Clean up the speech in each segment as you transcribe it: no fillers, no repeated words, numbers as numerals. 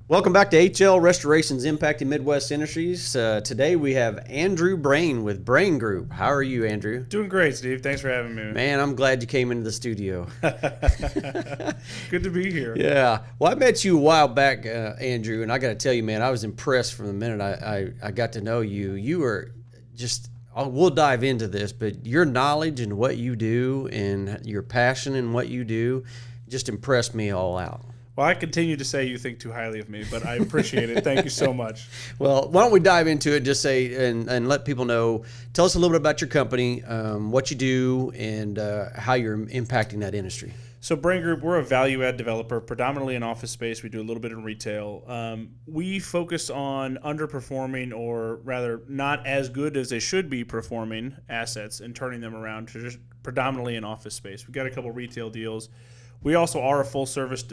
Welcome back to HL Restorations Impacting Midwest Industries. Today we have Andrew Brain with Brain Group. How are you, Andrew? Doing great, Steve. Thanks for having me. Man, I'm glad you came into the studio. Good to be here. Yeah. Well, I met you a while back, Andrew, and I got to tell you, man, I was impressed from the minute I got to know you. You were just, we'll dive into this, but your knowledge and what you do and your passion in what you do just impressed me all out. Well, I continue to say you think too highly of me, but I appreciate it. Thank you so much. Well, why don't we dive into it? Just say and let people know. Tell us a little bit about your company, what you do, and how you're impacting that industry. So Brain Group, we're a value-add developer, predominantly in office space. We do a little bit in retail. We focus on underperforming, or rather not as good as they should be performing assets and turning them around to just predominantly in office space. We've got a couple retail deals. We also are a full-service,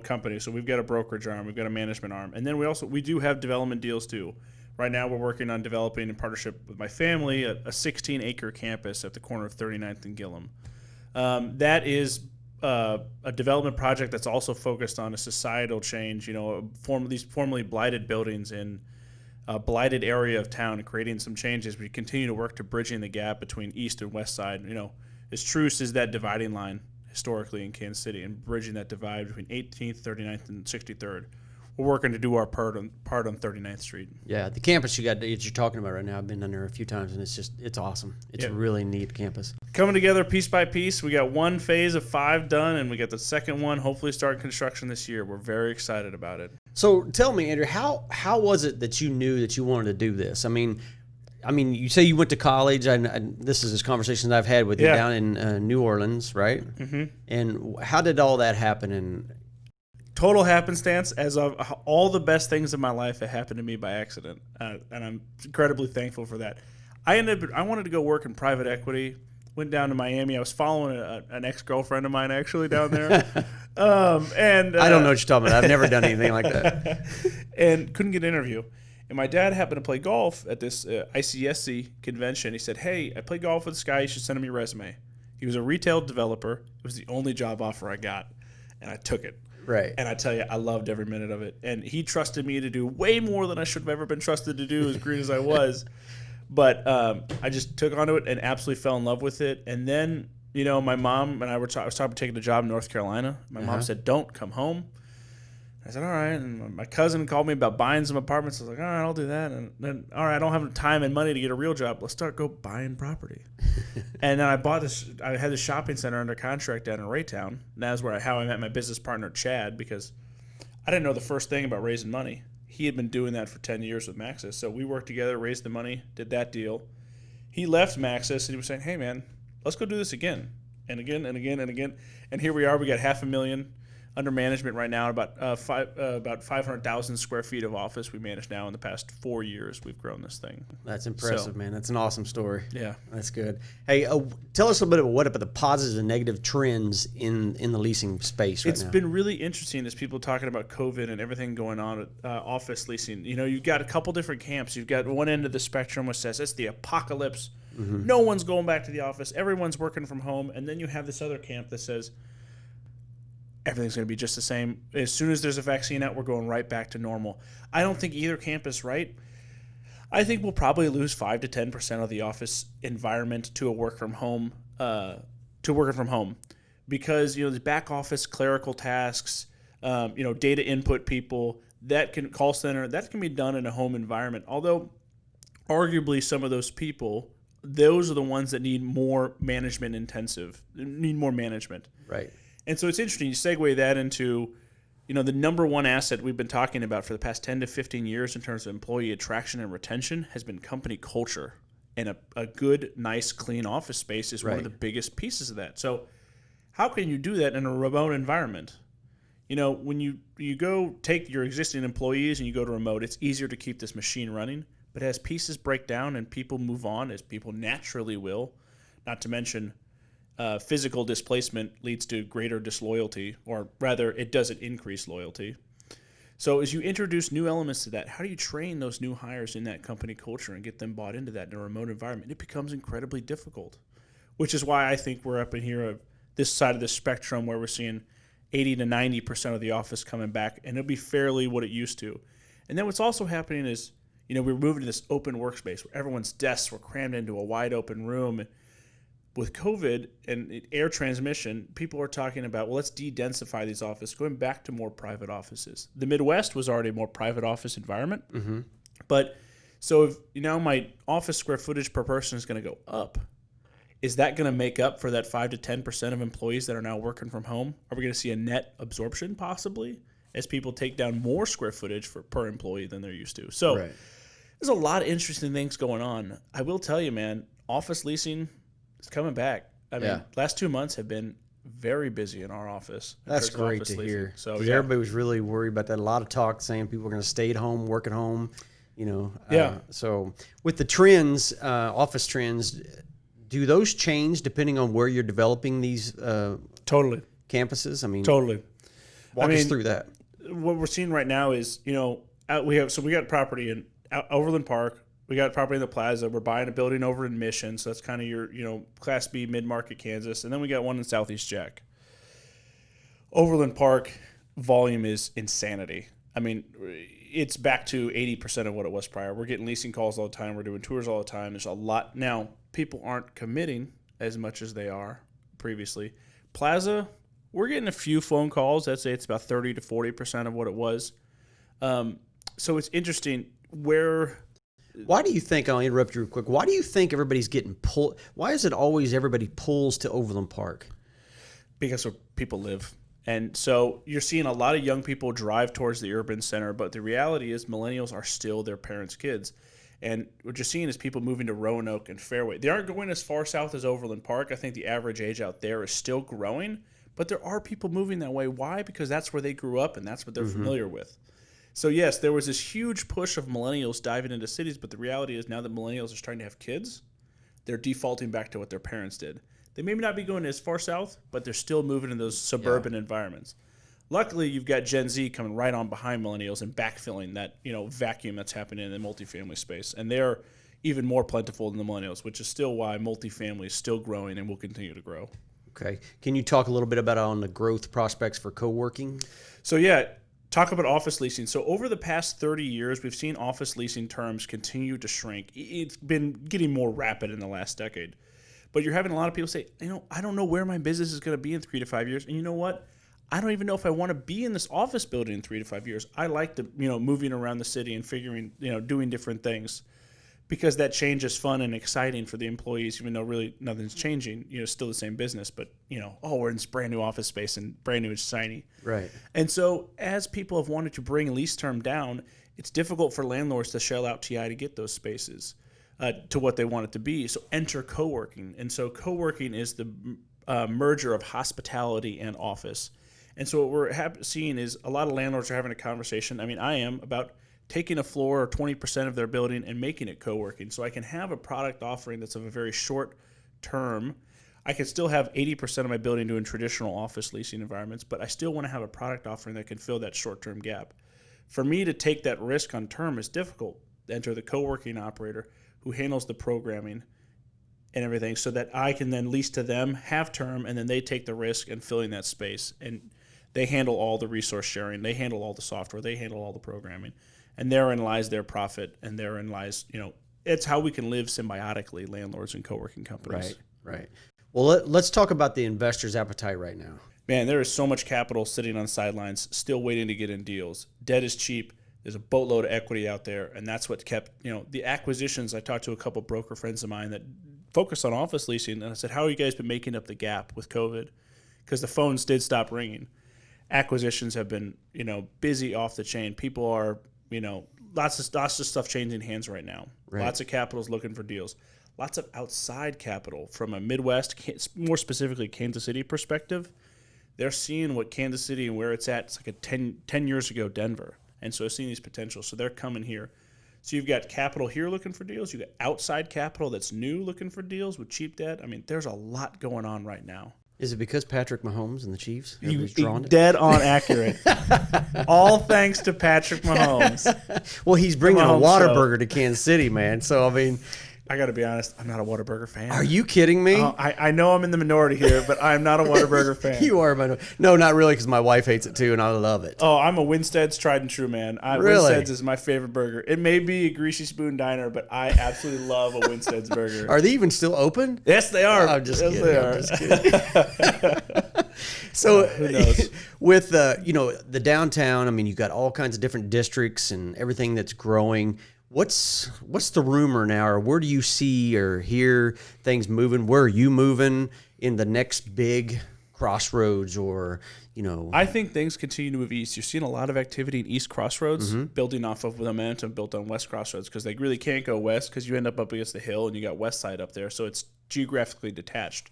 company, so we've got a brokerage arm, we've got a management arm, and then we do have development deals too. Right now, we're working on developing in partnership with my family a 16-acre campus at the corner of 39th and Gillum. That is a development project that's also focused on a societal change. These formerly blighted buildings in a blighted area of town, and creating some changes. We continue to work to bridging the gap between east and west side. As Truce is that dividing line historically in Kansas City, and bridging that divide between 18th, 39th, and 63rd. We're working to do our part on 39th Street. Yeah, the campus that you're talking about right now, I've been down there a few times, and it's awesome. It's a really neat campus. Coming together piece by piece. We got one phase of 5 done, and we got the second one hopefully starting construction this year. We're very excited about it. So tell me, Andrew, how was it that you knew that you wanted to do this? I mean, you say you went to college, and this is conversations I've had with you down in New Orleans, right? Mm-hmm. And how did all that happen? And total happenstance. As of all the best things in my life, it happened to me by accident, and I'm incredibly thankful for that. I wanted to go work in private equity. Went down to Miami. I was following an ex-girlfriend of mine actually down there, and I don't know what you're talking about. I've never done anything like that, and couldn't get an interview. And my dad happened to play golf at this ICSC convention. He said, "Hey, I play golf with this guy. You should send him your resume." He was a retail developer. It was the only job offer I got, and I took it. Right. And I tell you, I loved every minute of it. And he trusted me to do way more than I should have ever been trusted to do, as green as I was. But I just took onto it and absolutely fell in love with it. And then, my mom and I I was talking about taking a job in North Carolina. My mom said, "Don't come home." I said, "All right." And my cousin called me about buying some apartments. I was like, "All right, I'll do that." And then, "All right, I don't have time and money to get a real job. Let's go buying property." And then I bought this. I had the shopping center under contract down in Raytown. And that's how I met my business partner, Chad, because I didn't know the first thing about raising money. He had been doing that for 10 years with Maxis. So we worked together, raised the money, did that deal. He left Maxis, and he was saying, "Hey, man, let's go do this again and again and again and again." And here we are. We got $500,000 under management right now, about 500,000 square feet of office we manage now. In the past 4 years, we've grown this thing. That's impressive, man. That's an awesome story. Yeah. That's good. Hey, tell us a little bit about the positives and negative trends in the leasing space right now. It's been really interesting as people talking about COVID and everything going on with office leasing. You've got a couple different camps. You've got one end of the spectrum which says it's the apocalypse. Mm-hmm. No one's going back to the office. Everyone's working from home. And then you have this other camp that says everything's going to be just the same. As soon as there's a vaccine out, we're going right back to normal. I don't think either camp is right. I think we'll probably lose 5 to 10% of the office environment to a work from home, because the back office clerical tasks, data input people, call center, that can be done in a home environment. Although, arguably, some of those people, those are the ones that need more management. Right. And so it's interesting. You segue that into, the number one asset we've been talking about for the past 10 to 15 years in terms of employee attraction and retention has been company culture. And a good, nice, clean office space is one of the biggest pieces of that. So how can you do that in a remote environment? When you go take your existing employees and you go to remote, it's easier to keep this machine running. But as pieces break down and people move on, as people naturally will, not to mention physical displacement leads to greater disloyalty, or rather, it doesn't increase loyalty. So as you introduce new elements to that, how do you train those new hires in that company culture and get them bought into that in a remote environment? It becomes incredibly difficult, which is why I think we're up in here, this side of the spectrum, where we're seeing 80 to 90% of the office coming back, and it'll be fairly what it used to. And then what's also happening is, we're moving to this open workspace where everyone's desks were crammed into a wide open room. With COVID and air transmission, people are talking about, well, let's de-densify these offices, going back to more private offices. The Midwest was already a more private office environment. Mm-hmm. But so if my office square footage per person is going to go up, is that going to make up for that 5 to 10% of employees that are now working from home? Are we going to see a net absorption possibly as people take down more square footage per employee than they're used to? So There's a lot of interesting things going on. I will tell you, man, office leasing is coming back. I mean, last 2 months have been very busy in our office. That's great to hear. So everybody was really worried about that. A lot of talk saying people were going to stay at home, work at home. So with the trends, office trends, do those change depending on where you're developing these totally campuses? I mean, totally. Walk us through that. What we're seeing right now is, we got property in Overland Park. We got property in the Plaza. We're buying a building over in Mission, so that's kind of your, Class B mid-market Kansas, and then we got one in Southeast Jack. Overland Park volume is insanity. I mean, it's back to 80% of what it was prior. We're getting leasing calls all the time. We're doing tours all the time. There's a lot. Now, people aren't committing as much as they are previously. Plaza, we're getting a few phone calls. I'd say it's about 30 to 40% of what it was. So it's interesting where... Why do you think, I'll interrupt you real quick, why do you think everybody's getting pulled? Why is it always everybody pulls to Overland Park? Because where people live. And so you're seeing a lot of young people drive towards the urban center, but the reality is millennials are still their parents' kids. And what you're seeing is people moving to Roanoke and Fairway. They aren't going as far south as Overland Park. I think the average age out there is still growing, but there are people moving that way. Why? Because that's where they grew up and that's what they're familiar with. So yes, there was this huge push of millennials diving into cities, but the reality is now that millennials are starting to have kids, they're defaulting back to what their parents did. They may not be going as far south, but they're still moving in those suburban environments. Luckily, you've got Gen Z coming right on behind millennials and backfilling that vacuum that's happening in the multifamily space. And they're even more plentiful than the millennials, which is still why multifamily is still growing and will continue to grow. Okay. Can you talk a little bit about on the growth prospects for co-working? So talk about office leasing. So over the past 30 years, we've seen office leasing terms continue to shrink. It's been getting more rapid in the last decade. But you're having a lot of people say, I don't know where my business is going to be in 3 to 5 years. And you know what? I don't even know if I want to be in this office building in 3 to 5 years. I like the, moving around the city and figuring, doing different things because that change is fun and exciting for the employees, even though really nothing's changing. Still the same business, but, we're in this brand new office space and brand new and shiny. Right. And so as people have wanted to bring lease term down, it's difficult for landlords to shell out TI to get those spaces to what they want it to be. So enter co-working. And so co-working is the merger of hospitality and office. And so what we're seeing is a lot of landlords are having a conversation. I mean, I am about taking a floor or 20% of their building and making it co-working. So I can have a product offering that's of a very short term. I can still have 80% of my building doing traditional office leasing environments, but I still want to have a product offering that can fill that short-term gap. For me to take that risk on term is difficult. Enter the co-working operator who handles the programming and everything so that I can then lease to them, have term, and then they take the risk in filling that space. And they handle all the resource sharing. They handle all the software. They handle all the programming. And therein lies their profit, and therein lies, it's how we can live symbiotically, landlords and co-working companies. Right. Well, let's talk about the investor's appetite right now. Man, there is so much capital sitting on sidelines, still waiting to get in deals. Debt is cheap. There's a boatload of equity out there, and that's what kept, the acquisitions. I talked to a couple broker friends of mine that focus on office leasing, and I said, how have you guys been making up the gap with COVID? Because the phones did stop ringing. Acquisitions have been, busy off the chain. People are, lots of stuff changing hands right now. Right. Lots of capital is looking for deals. Lots of outside capital from a Midwest, more specifically Kansas City perspective. They're seeing what Kansas City and where it's at. It's like a 10 years ago Denver. And so seeing these potentials. So they're coming here. So you've got capital here looking for deals. You've got outside capital that's new looking for deals with cheap debt. I mean, there's a lot going on right now. Is it because Patrick Mahomes and the Chiefs? You dead on accurate. All thanks to Patrick Mahomes. Well, he's bringing a Whataburger to Kansas City, man. So, I mean, I got to be honest, I'm not a Whataburger fan. Are you kidding me? I know I'm in the minority here, but I'm not a Whataburger fan. You are, but no, not really, because my wife hates it too, and I love it. Oh, I'm a Winstead's tried and true man. Really? Winstead's is my favorite burger. It may be a Greasy Spoon Diner, but I absolutely love a Winstead's burger. Are they even still open? Yes, they are. I'm just yes, kidding. they are. I'm just kidding. So, who knows? With the downtown, I mean, you got all kinds of different districts and everything that's growing. What's the rumor now, or where do you see or hear things moving? Where are you moving in the next big crossroads, or I think things continue to move east. You're seeing a lot of activity in East Crossroads, building off of the momentum built on West Crossroads, because they really can't go west because you end up against the hill and you got West Side up there, so it's geographically detached.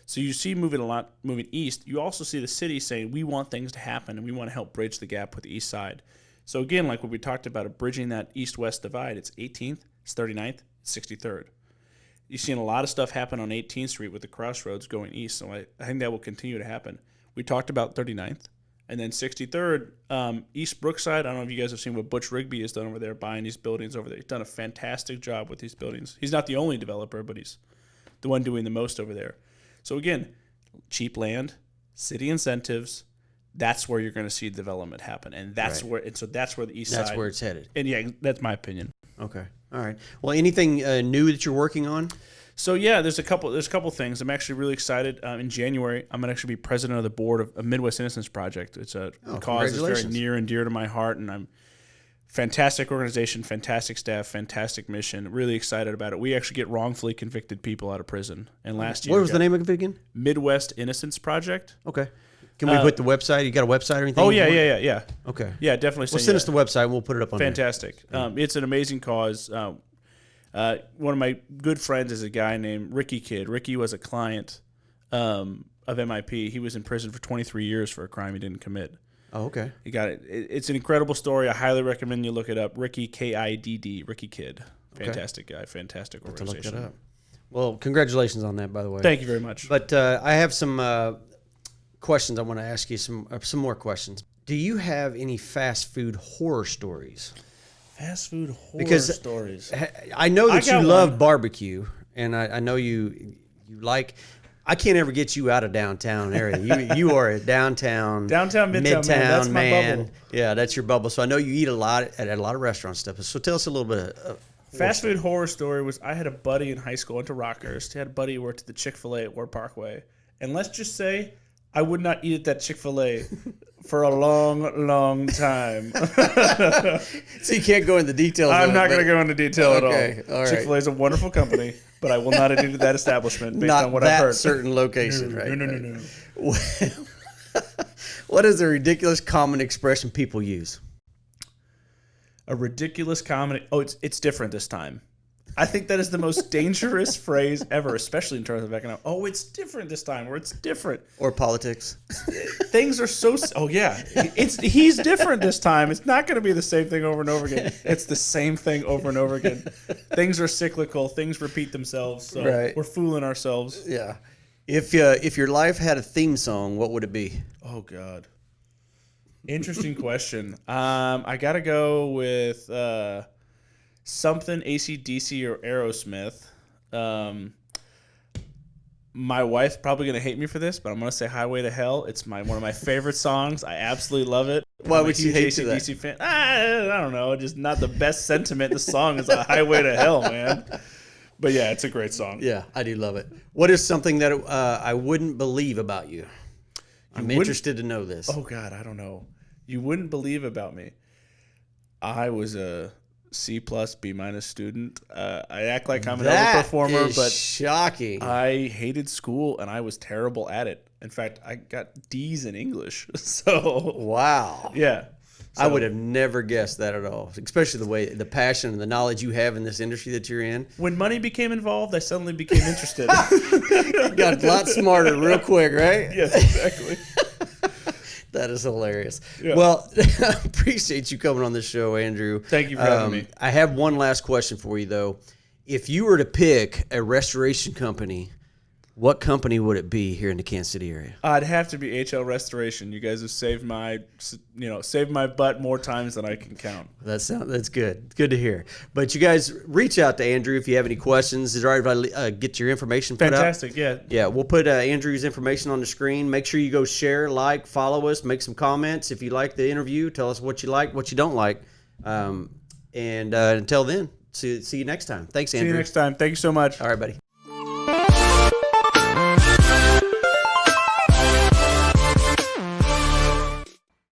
So you see moving east. You also see the city saying, we want things to happen and we want to help bridge the gap with the east side. So again, like what we talked about, bridging that east-west divide, it's 18th, it's 39th, it's 63rd. You're seeing a lot of stuff happen on 18th Street with the crossroads going east, so I think that will continue to happen. We talked about 39th, and then 63rd, East Brookside. I don't know if you guys have seen what Butch Rigby has done over there, buying these buildings over there. He's done a fantastic job with these buildings. He's not the only developer, but he's the one doing the most over there. So again, cheap land, city incentives, that's where you're going to see development happen, and that's where the east side. That's where it's headed. And yeah, that's my opinion. Okay, all right. Well, anything new that you're working on? So yeah, there's a couple things. I'm actually really excited. In January, I'm gonna actually be president of the board of Midwest Innocence Project. It's a cause that's very near and dear to my heart, and I'm fantastic organization, fantastic staff, fantastic mission. Really excited about it. We actually get wrongfully convicted people out of prison. And last year, what was the name of it again? Midwest Innocence Project. Okay. Can we put the website? You got a website or anything? Oh, yeah. Okay. Yeah, definitely. Well, send us the website and we'll put it up on Fantastic. It's an amazing cause. One of my good friends is a guy named Ricky Kidd. Ricky was a client of MIP. He was in prison for 23 years for a crime he didn't commit. Oh, okay. You got it. It's an incredible story. I highly recommend you look it up. Ricky, Kidd, Ricky Kidd. Fantastic guy. Fantastic organization. To look that up. Well, congratulations on that, by the way. Thank you very much. But I have some questions I want to ask you, some more questions. Do you have any fast food horror stories? Fast food horror stories. I know that you love barbecue, and I know you like. I can't ever get you out of downtown area. You are a downtown Midtown man. That's my bubble. Yeah, that's your bubble. So I know you eat a lot at a lot of restaurant stuff. So tell us a little bit of fast food horror story. Was I had a buddy in high school, went to Rockhurst. He had a buddy who worked at the Chick-fil-A at Ward Parkway, and let's just say I would not eat at that Chick-fil-A for a long, long time. So you can't go into details. I'm not going to go into detail at all. All right. Chick-fil-A is a wonderful company, but I will not eat at that establishment based on what I've heard. Not that certain location, right? No. What is a ridiculous common expression people use? A ridiculous common. Oh, it's different this time. I think that is the most dangerous phrase ever, especially in terms of economics. Oh, it's different this time, or it's different. Or politics. Things are so. Oh yeah, he's different this time. It's not going to be the same thing over and over again. It's the same thing over and over again. Things are cyclical. Things repeat themselves. So we're fooling ourselves. Yeah. If your life had a theme song, what would it be? Oh God. Interesting question. I got to go with. Something AC/DC or Aerosmith. My wife's probably going to hate me for this, but I'm going to say Highway to Hell. It's one of my favorite songs. I absolutely love it. Why would you hate AC/DC fan. I don't know. Just not the best sentiment. The song is a Highway to Hell, man. But yeah, it's a great song. Yeah, I do love it. What is something that I wouldn't believe about you? I'm interested to know this. Oh, God, I don't know. You wouldn't believe about me. I was a C+, B- student. I act like I'm an overperformer, but shocking. I hated school and I was terrible at it. In fact, I got D's in English. So wow, yeah, I would have never guessed that at all. Especially the passion and the knowledge you have in this industry that you're in. When money became involved, I suddenly became interested. You got a lot smarter real quick, right? Yes, exactly. That is hilarious. Yeah. Well, I appreciate you coming on this show, Andrew. Thank you for having me. I have one last question for you, though. If you were to pick a restoration company what company would it be here in the Kansas City area? I'd have to be HL Restoration. You guys have saved my butt more times than I can count. That's good. Good to hear. But you guys reach out to Andrew if you have any questions. Is it all right if I get your information put Fantastic, up? yeah. Yeah, we'll put Andrew's information on the screen. Make sure you go share, like, follow us, make some comments. If you like the interview, tell us what you like, what you don't like. And until then, see you next time. Thanks, Andrew. See you next time. Thank you so much. All right, buddy.